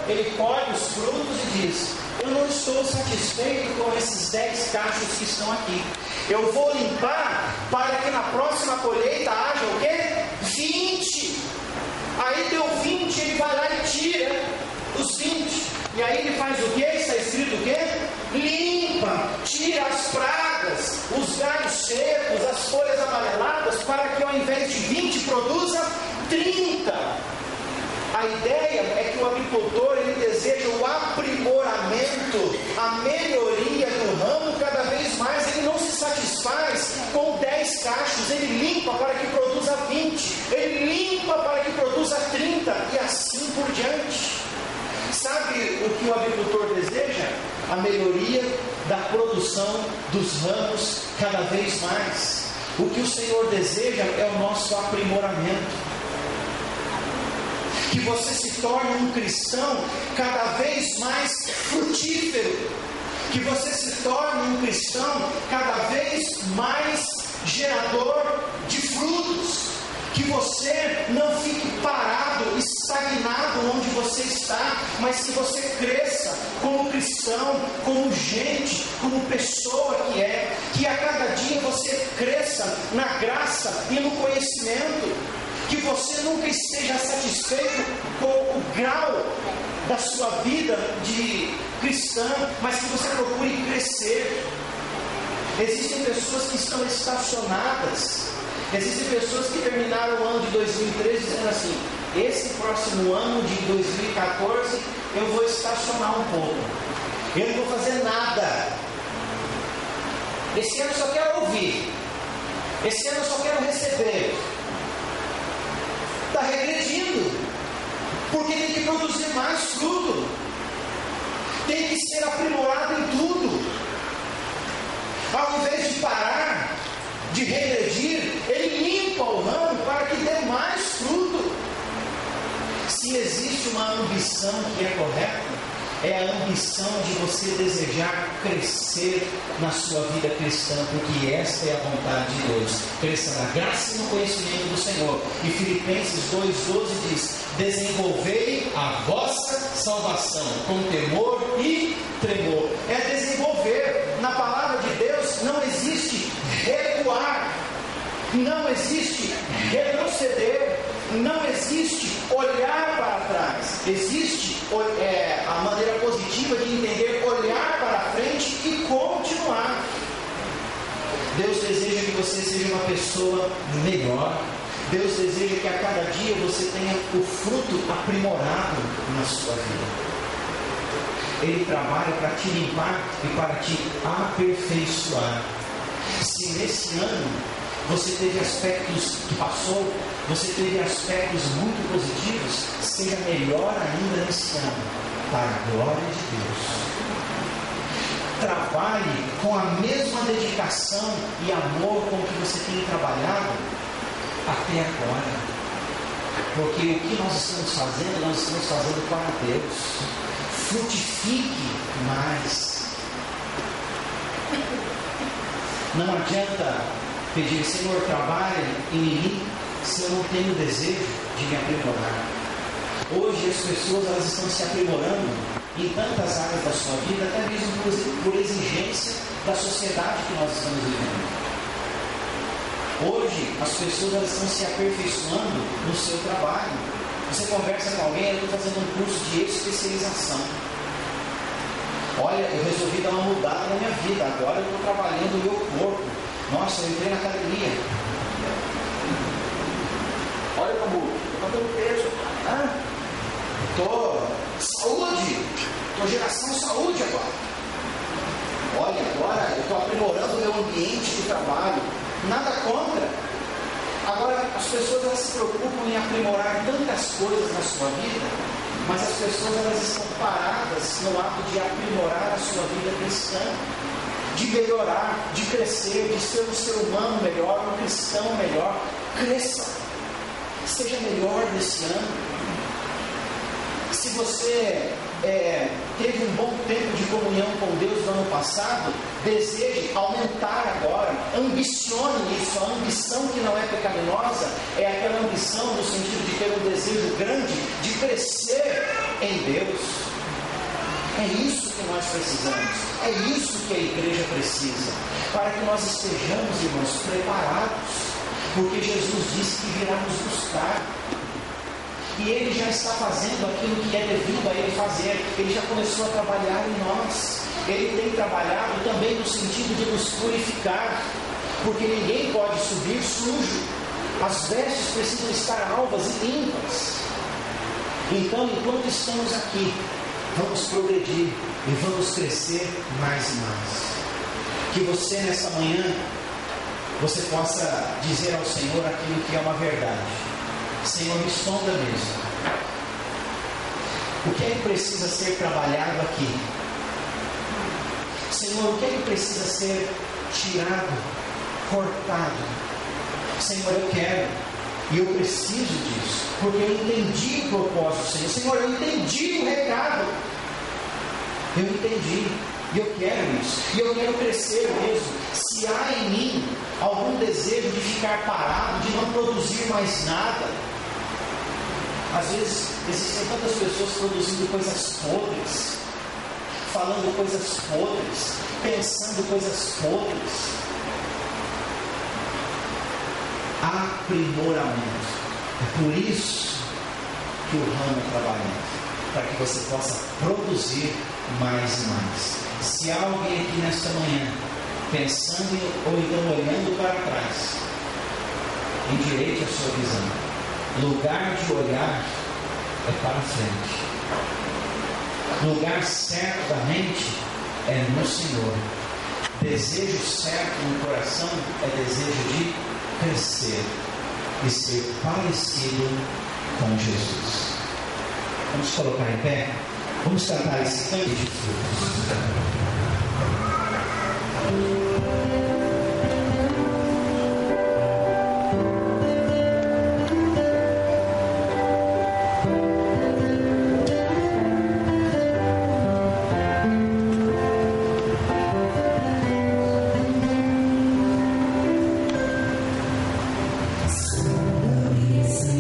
ele colhe os frutos e diz: eu não estou satisfeito com esses 10 cachos que estão aqui. Eu vou limpar para que na próxima colheita haja o quê? 20. Aí deu 20, ele vai lá e tira os 20. E aí ele faz o quê? Está escrito o quê? Limpa, tira as pragas, os galhos secos, as folhas amareladas, para que ao invés de 20 produza 30. A ideia é que o agricultor, ele deseja o aprimoramento, a melhoria do ramo cada vez mais. Ele não se satisfaz com 10 cachos, ele limpa para que produza 20, ele limpa para que produza 30 e assim por diante. Sabe o que o agricultor deseja? A melhoria da produção dos ramos cada vez mais. O que o Senhor deseja é o nosso aprimoramento. Que você se torne um cristão cada vez mais frutífero. Que você se torne um cristão cada vez mais gerador de frutos. Que você não fique parado, estagnado onde você está, mas que você cresça como cristão, como gente, como pessoa que é. Que a cada dia você cresça na graça e no conhecimento. Que você nunca esteja satisfeito com o grau da sua vida de cristã, mas que você procure crescer. Existem pessoas que estão estacionadas. Existem pessoas que terminaram o ano de 2013 dizendo assim: esse próximo ano de 2014 eu vou estacionar um pouco, eu não vou fazer nada, esse ano eu só quero ouvir, esse ano eu só quero receber. Está regredindo, porque tem que produzir mais fruto, tem que ser aprimorado em tudo. Ao invés de parar, de regredir, ele limpa o ramo para que dê mais fruto. Se existe uma ambição que é correta, é a ambição de você desejar crescer na sua vida cristã, porque esta é a vontade de Deus. Cresça na graça e no conhecimento do Senhor. E Filipenses 2,12 diz: desenvolvei a vossa salvação com temor e tremor. É desenvolver. Na palavra de Deus não existe recuar, não existe retroceder, não existe olhar para trás. Existe a maneira positiva de entender olhar para frente e continuar. Deus deseja que você seja uma pessoa melhor. Deus deseja que a cada dia você tenha o fruto aprimorado na sua vida. Ele trabalha para te limpar e para te aperfeiçoar. Se nesse ano você teve aspectos que passou, você teve aspectos muito positivos, seja melhor ainda nesse ano, para a glória de Deus. Trabalhe com a mesma dedicação e amor com que você tem trabalhado até agora. Porque o que nós estamos fazendo para Deus. Frutifique mais. Não adianta pedir: Senhor, trabalhe em mim, se eu não tenho desejo de me aprimorar. Hoje as pessoas elas estão se aprimorando em tantas áreas da sua vida, até mesmo por exigência da sociedade que nós estamos vivendo. Hoje as pessoas elas estão se aperfeiçoando no seu trabalho. Você conversa com alguém: eu estou fazendo um curso de especialização. Olha, eu resolvi dar uma mudada na minha vida, agora eu estou trabalhando o meu corpo. Nossa, eu entrei na academia. Olha como eu estou fazendo peso. Estou saúde, estou geração saúde agora. Olha, agora eu estou aprimorando o meu ambiente de trabalho. Nada contra. Agora, as pessoas elas se preocupam em aprimorar tantas coisas na sua vida, mas as pessoas elas estão paradas no ato de aprimorar a sua vida cristã, de melhorar, de crescer, de ser um ser humano melhor, um cristão melhor. Cresça, seja melhor nesse ano. Se você teve um bom tempo de comunhão com Deus no ano passado, deseje aumentar agora, ambicione isso. A ambição que não é pecaminosa é aquela ambição no sentido de ter um desejo grande de crescer em Deus. É isso que nós precisamos, é isso que a igreja precisa, para que nós estejamos, irmãos, preparados, porque Jesus disse que virá nos buscar, e Ele já está fazendo aquilo que é devido a Ele fazer. Ele já começou a trabalhar em nós, Ele tem trabalhado também no sentido de nos purificar, porque ninguém pode subir sujo, as vestes precisam estar alvas e limpas. Então, enquanto estamos aqui, vamos progredir e vamos crescer mais e mais. Que você nessa manhã, você possa dizer ao Senhor aquilo que é uma verdade. Senhor, me sonda mesmo. O que é que precisa ser trabalhado aqui? Senhor, o que é que precisa ser tirado, cortado? Senhor, eu quero. E eu preciso disso, porque eu entendi o propósito, Senhor. Senhor, eu entendi o recado. Eu entendi. E eu quero isso. E eu quero crescer mesmo. Se há em mim algum desejo de ficar parado, de não produzir mais nada. Às vezes existem tantas pessoas produzindo coisas podres, falando coisas podres, pensando coisas podres. Aprimoramento. É por isso que o ramo é trabalhando, para que você possa produzir mais e mais. Se há alguém aqui nesta manhã pensando ou então olhando para trás, endireite a sua visão. Lugar de olhar é para frente. Lugar certo da mente é no Senhor. Desejo certo no coração é desejo de crescer e ser parecido com Jesus. Vamos colocar em pé? Vamos cantar esse canto de frutos. Conhece,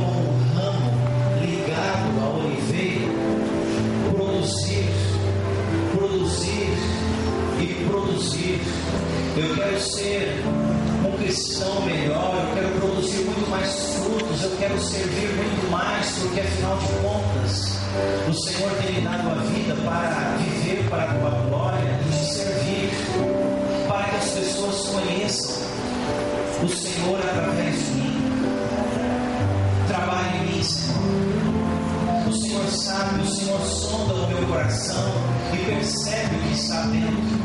como um ramo ligado à oliveira, produzir e produzir. Eu quero ser um cristão melhor, eu quero produzir muito mais frutos, eu quero servir muito mais, porque afinal de contas, o Senhor tem me dado a vida para viver para a tua glória e te servir, para que as pessoas conheçam o Senhor através de mim. Trabalhe em mim, Senhor. O Senhor sabe, o Senhor sonda o meu coração e percebe o que está dentro.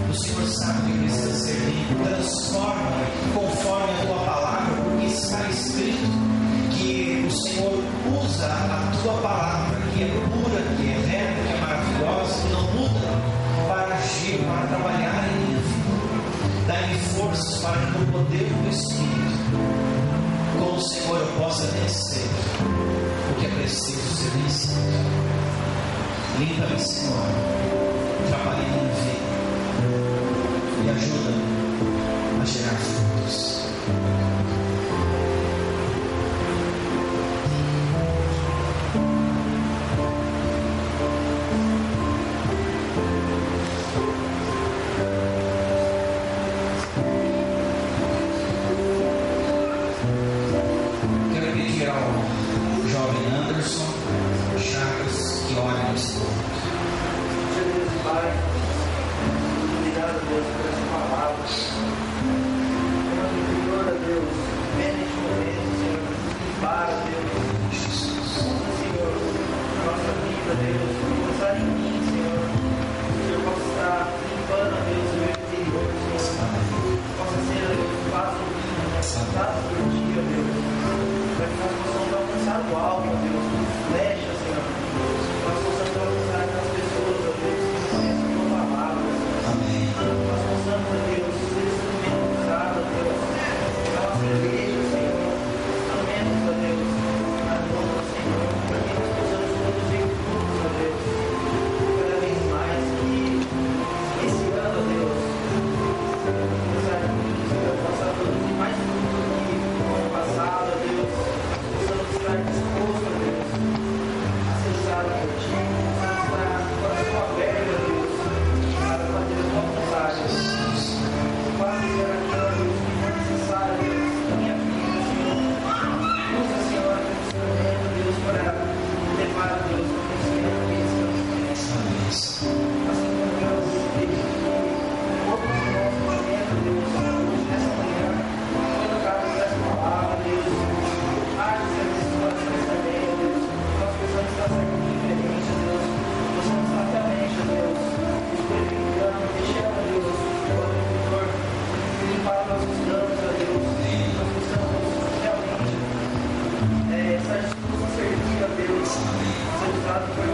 O Senhor sabe que precisa ser limpo. Transforma-me conforme a tua palavra, porque está escrito que o Senhor usa a tua palavra, que é pura, que é reta, que é maravilhosa, que não muda, para agir, para trabalhar em minha vida. Dá-me forças para que no poder do Espírito, com o Senhor eu possa vencer o que é preciso ser vencido. Limpa-me, Senhor. Trabalhe em minha vida. E ajuda-me a gerar frutos. Quero pedir ao jovem Anderson Chagas que ore nesse ponto. Pai, obrigado, Deus, por essa palavra. Senhor, Deus, vem neste momento, Senhor, para, Deus, Senhor, nossa vida, Deus, começar em mim, Senhor, que eu possa estar limpando, Deus, o meu interior, Senhor, possa ser, Deus, um passo por dia, Deus, para que nós possamos alcançar o alvo, Deus, flecha, Senhor, nós possamos alcançar as pessoas, Deus, Amém. nós possamos, Deus, ser instrumentos usados, Deus, na nossa igreja, Senhor, instrumentos, Deus, na nossa, Senhor, para que nós possamos produzir frutos, Deus, cada vez mais, que esse ano, Deus, começar a Senhor, possa produzir mais frutos do que no ano passado, Deus, possamos estar dispostos, Deus, a ser usados por Ti, possamos estar com o coração aberto, Deus, para fazer as tuas vontades. Faça, Senhor, aquilo, Deus, que for necessário, Deus, na minha vida, Senhor. Usa, Senhor, aquele instrumento, Deus, para levar, Deus, o conhecimento que eles estão. Assim como, Deus, desde que pouco do nosso momento, Deus, nessa manhã, foi tocado por essa palavra, Deus. Arte, Senhor, nesses corações também, Deus. Nós possamos estar saindo diferente, Deus. Possamos estar realmente, Deus, experimentando, deixando, Deus, o agricultor limpar nossos campos, ó Deus. Nós possamos realmente estar dispostos a servir a Deus, ser usado por